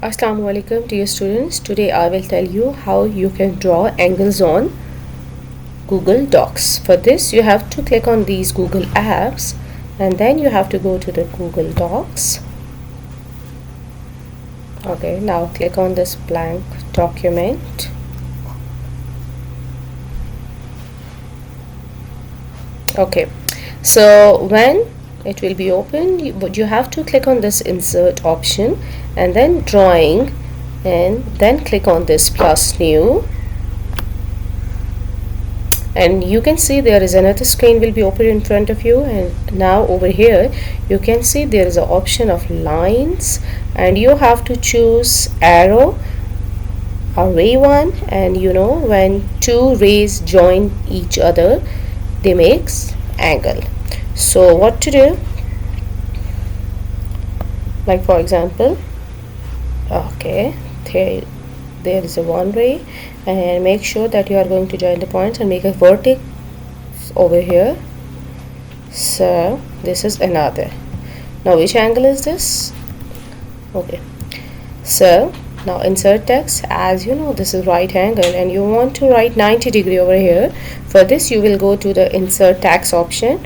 Assalamu alaikum dear students. Today I will tell you how you can draw angles on Google Docs. For this you have to click on these Google apps and then you have to go to the Google Docs. Okay, now click on this blank document. Okay, so when it will be open, you have to click on this insert option and then drawing, and then click on this plus new, and you can see there is another screen will be open in front of you. And now over here you can see there is an option of lines, and you have to choose arrow or ray one, and you know when two rays join each other they makes angle. So what to do, like for example, okay, there is a one ray, and make sure that you are going to join the points and make a vertex over here. So this is another. Now which angle is this? Okay, so now insert text. As you know, this is right angle and you want to write 90 degree over here. For this you will go to the insert text option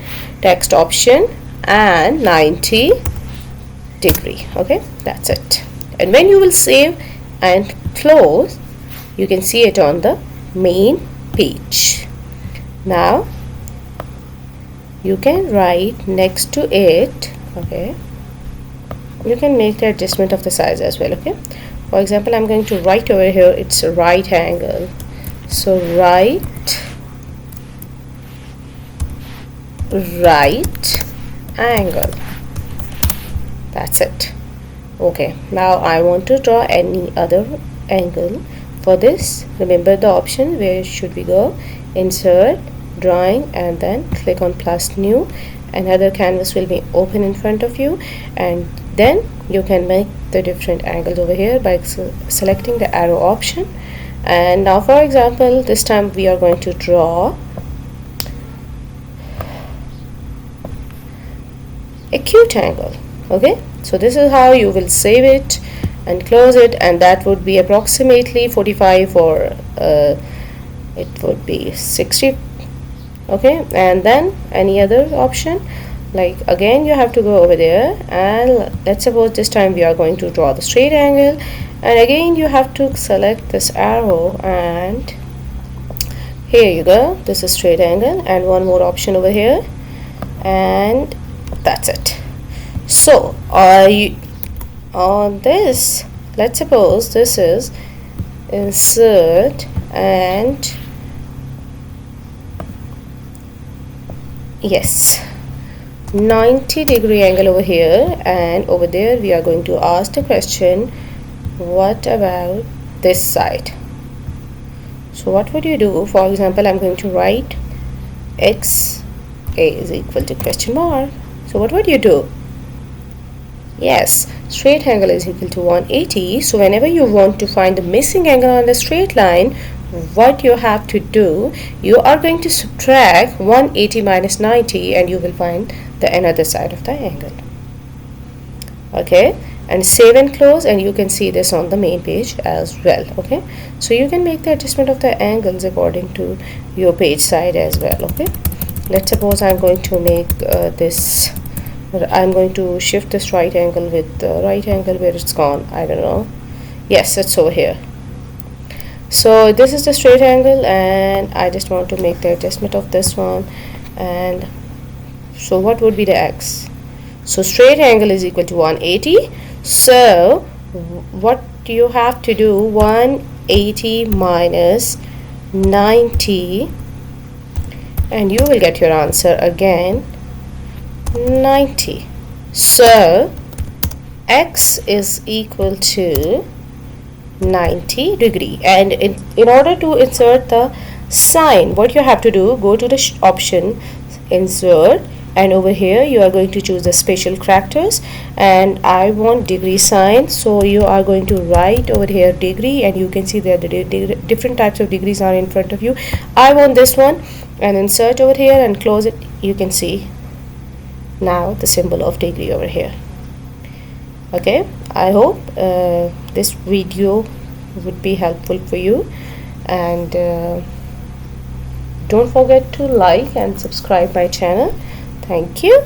and 90 degree. Okay, that's it. And when you will save and close, you can see it on the main page. Now you can write next to it. Okay, you can make the adjustment of the size as well. Okay, for example, I'm going to write over here, it's a right angle, so right angle, that's it. Okay, now I want to draw any other angle. For this, remember the option, where should we go? Insert, drawing, and then click on plus new. Another canvas will be open in front of you, and then you can make the different angles over here by selecting the arrow option. And now for example, this time we are going to draw acute angle. Okay, so this is how you will save it and close it, and that would be approximately 45 or it would be 60. Okay, and then any other option, like again you have to go over there, and let's suppose this time we are going to draw the straight angle, and again you have to select this arrow, and here you go, this is straight angle, and one more option over here, and that's it. So on this, let's suppose this is insert and yes, 90 degree angle over here, and over there we are going to ask the question, what about this side? So what would you do? For example, I'm going to write x a is equal to question mark. So what would you do? Yes, straight angle is equal to 180. So whenever you want to find the missing angle on the straight line, what you have to do, you are going to subtract 180 minus 90 and you will find the another side of the angle. Okay, and save and close, and you can see this on the main page as well. Okay, so you can make the adjustment of the angles according to your page side as well. Okay, let's suppose I'm going to make this, I'm going to shift this right angle with the right angle, where it's gone, I don't know. Yes, it's over here. So this is the straight angle, and I just want to make the adjustment of this one. And so what would be the x? So straight angle is equal to 180. So what you have to do, 180 minus 90, and you will get your answer again, 90. So x is equal to 90 degree, and in order to insert the sign, what you have to do, go to the option insert, and over here you are going to choose the special characters, and I want degree sign, so you are going to write over here degree, and you can see that the different types of degrees are in front of you. I want this one, and insert over here and close it. You can see now the symbol of degree over here. Okay, I hope this video would be helpful for you, and don't forget to like and subscribe my channel. Thank you.